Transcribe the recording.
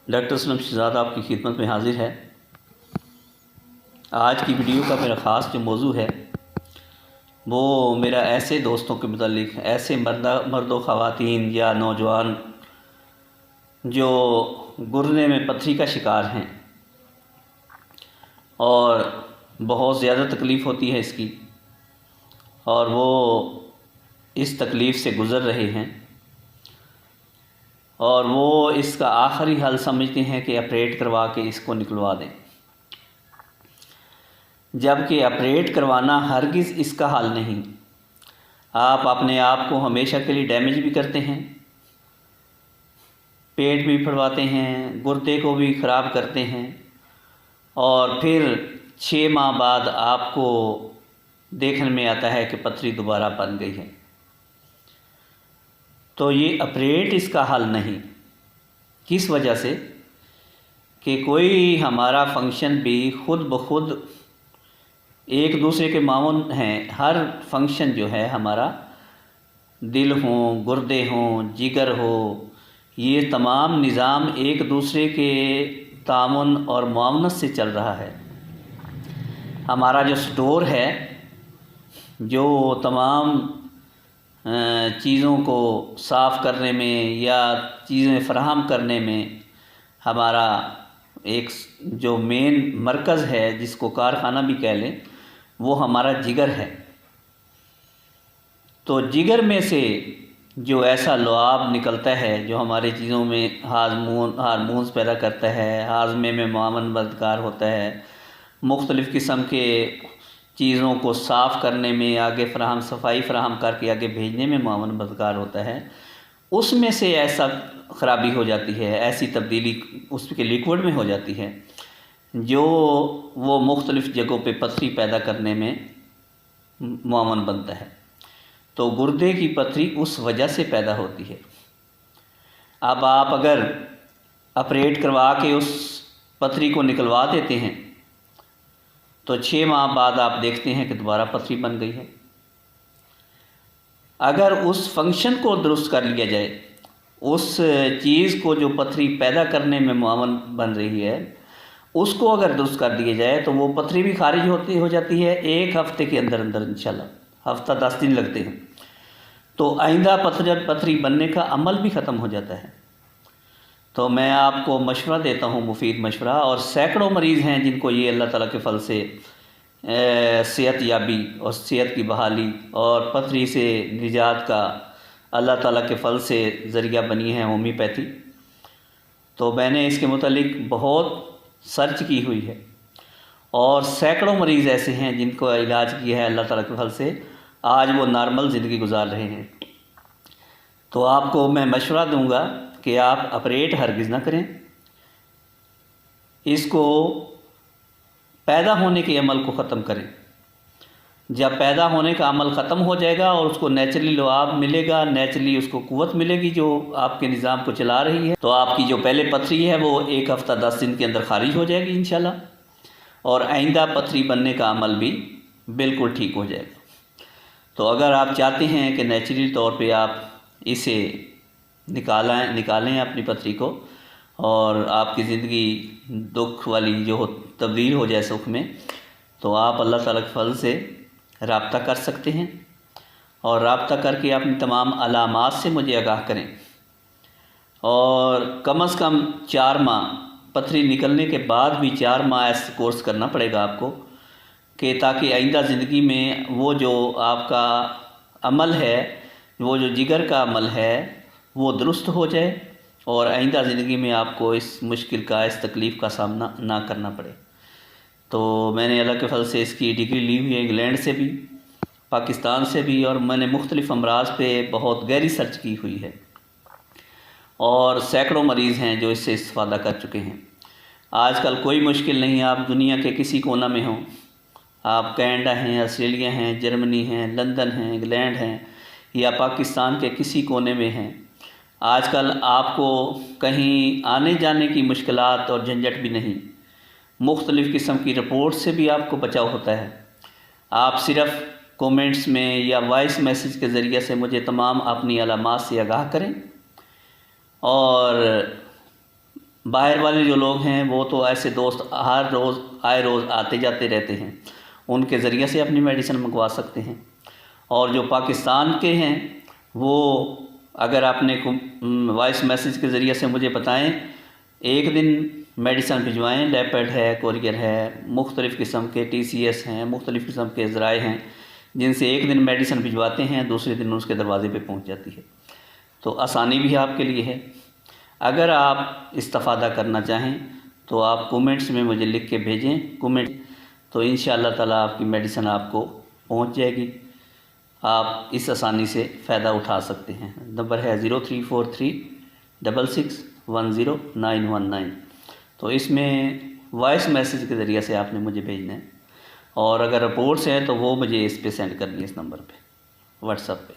Doctor Aslam Shahzad آپ کی خدمت میں حاضر ہے۔ آج کی ویڈیو کا میرا خاص جو موضوع ہے وہ میرا ایسے دوستوں کے متعلق، ایسے مرد و خواتین یا نوجوان جو گردے میں پتھری کا شکار ہیں اور بہت زیادہ تکلیف ہوتی ہے اس کی، اور وہ اس تکلیف سے گزر رہے ہیں اور وہ اس کا آخری حل سمجھتے ہیں کہ آپریٹ کروا کے اس کو نکلوا دیں، جبکہ آپریٹ کروانا ہرگز اس کا حل نہیں۔ آپ اپنے آپ کو ہمیشہ کے لیے ڈیمیج بھی کرتے ہیں، پیٹ بھی پھڑواتے ہیں، گردے کو بھی خراب کرتے ہیں، اور پھر 6 ماہ بعد آپ کو دیکھنے میں آتا ہے کہ پتھری دوبارہ بن گئی ہے۔ تو یہ آپریٹ اس کا حل نہیں۔ کس وجہ سے؟ کہ کوئی ہمارا فنکشن بھی خود بخود ایک دوسرے کے معاون ہیں۔ ہر فنکشن جو ہے ہمارا، دل ہوں، گردے ہوں، جگر ہو، یہ تمام نظام ایک دوسرے کے تعاون اور معاونت سے چل رہا ہے۔ ہمارا جو سٹور ہے، جو تمام چیزوں کو صاف کرنے میں یا چیزیں فراہم کرنے میں ہمارا ایک جو مین مرکز ہے، جس کو کارخانہ بھی کہہ لیں، وہ ہمارا جگر ہے۔ تو جگر میں سے جو ایسا لعاب نکلتا ہے جو ہمارے چیزوں میں ہارمونز پیدا کرتا ہے، ہاضمے میں معاون مددگار ہوتا ہے، مختلف قسم کے چیزوں کو صاف کرنے میں صفائی فراہم کر کے آگے بھیجنے میں معاون مددگار ہوتا ہے، اس میں سے ایسا خرابی ہو جاتی ہے، ایسی تبدیلی اس کے لیکوڈ میں ہو جاتی ہے جو وہ مختلف جگہوں پہ پتھری پیدا کرنے میں معاون بنتا ہے۔ تو گردے کی پتھری اس وجہ سے پیدا ہوتی ہے۔ اب آپ اگر آپریٹ کروا کے اس پتھری کو نکلوا دیتے ہیں تو 6 ماہ بعد آپ دیکھتے ہیں کہ دوبارہ پتھری بن گئی ہے۔ اگر اس فنکشن کو درست کر لیا جائے، اس چیز کو جو پتھری پیدا کرنے میں معاون بن رہی ہے، اس کو اگر درست کر دیا جائے تو وہ پتھری بھی خارج ہو جاتی ہے 1 ہفتے کے اندر انشاءاللہ۔ ہفتہ 10 دن لگتے ہیں، تو آئندہ پتھری بننے کا عمل بھی ختم ہو جاتا ہے۔ تو میں آپ کو مشورہ دیتا ہوں، مفید مشورہ، اور سینکڑوں مریض ہیں جن کو یہ اللہ تعالیٰ کے فضل سے صحت یابی اور صحت کی بحالی اور پتھری سے نجات کا اللہ تعالیٰ کے فضل سے ذریعہ بنی ہے ہومیوپیتھی۔ تو میں نے اس کے متعلق بہت سرچ کی ہوئی ہے، اور سینکڑوں مریض ایسے ہیں جن کو علاج کیا ہے اللہ تعالیٰ کے فضل سے، آج وہ نارمل زندگی گزار رہے ہیں۔ تو آپ کو میں مشورہ دوں گا کہ آپ آپریٹ ہرگز نہ کریں، اس کو پیدا ہونے کے عمل کو ختم کریں۔ جب پیدا ہونے کا عمل ختم ہو جائے گا اور اس کو نیچرلی لعاب ملے گا، نیچرلی اس کو قوت ملے گی جو آپ کے نظام کو چلا رہی ہے، تو آپ کی جو پہلے پتھری ہے وہ 1 ہفتہ 10 دن کے اندر خارج ہو جائے گی انشاءاللہ، اور آئندہ پتھری بننے کا عمل بھی بالکل ٹھیک ہو جائے گا۔ تو اگر آپ چاہتے ہیں کہ نیچرلی طور پہ آپ اسے نکالیں اپنی پتھری کو، اور آپ کی زندگی دکھ والی جو تبدیل ہو جائے سکھ میں، تو آپ اللہ تعالیٰ کے فضل سے رابطہ کر سکتے ہیں، اور رابطہ کر کے اپنی تمام علامات سے مجھے آگاہ کریں، اور کم از کم 4 ماہ پتھری نکلنے کے بعد بھی 4 ماہ ایسا کورس کرنا پڑے گا آپ کو، کہ تاکہ آئندہ زندگی میں وہ جو آپ کا عمل ہے، وہ جو جگر کا عمل ہے، وہ درست ہو جائے، اور آئندہ زندگی میں آپ کو اس مشکل کا، اس تکلیف کا سامنا نہ کرنا پڑے۔ تو میں نے اللہ کے فضل سے اس کی ڈگری لی ہوئی ہے، انگلینڈ سے بھی، پاکستان سے بھی، اور میں نے مختلف امراض پہ بہت گہری سرچ کی ہوئی ہے، اور سینکڑوں مریض ہیں جو اس سے استفادہ کر چکے ہیں۔ آج کل کوئی مشکل نہیں، آپ دنیا کے کسی کونا میں ہوں، آپ کینیڈا ہیں، آسٹریلیا ہیں، جرمنی ہیں، لندن ہیں، انگلینڈ ہیں، یا پاکستان کے کسی کونے میں ہیں، آج کل آپ کو کہیں آنے جانے کی مشکلات اور جھنجھٹ بھی نہیں، مختلف قسم کی رپورٹ سے بھی آپ کو بچاؤ ہوتا ہے۔ آپ صرف کومنٹس میں یا وائس میسیج کے ذریعے سے مجھے تمام اپنی علامات سے آگاہ کریں، اور باہر والے جو لوگ ہیں وہ تو ایسے دوست ہر روز آئے روز آتے جاتے رہتے ہیں، ان کے ذریعے سے اپنی میڈیسن منگوا سکتے ہیں۔ اور جو پاکستان کے ہیں وہ اگر آپ نے وائس میسیج کے ذریعے سے مجھے بتائیں، ایک دن میڈیسن بھجوائیں، لیپڈ ہے، کوریئر ہے، مختلف قسم کے TCS ہیں، مختلف قسم کے ذرائع ہیں جن سے ایک دن میڈیسن بھجواتے ہیں، دوسرے دن اس کے دروازے پہ پہنچ جاتی ہے، تو آسانی بھی آپ کے لیے ہے۔ اگر آپ استفادہ کرنا چاہیں تو آپ کومنٹس میں مجھے لکھ کے بھیجیں کومنٹ، تو انشاءاللہ تعالیٰ آپ کی میڈیسن آپ کو پہنچ جائے گی، آپ اس آسانی سے فائدہ اٹھا سکتے ہیں۔ نمبر ہے 034366109119، تو اس میں وائس میسیج کے ذریعے سے آپ نے مجھے بھیجنا ہے، اور اگر رپورٹس ہیں تو وہ مجھے اس پہ سینڈ کرنی ہے، اس نمبر پہ، واٹس ایپ پہ۔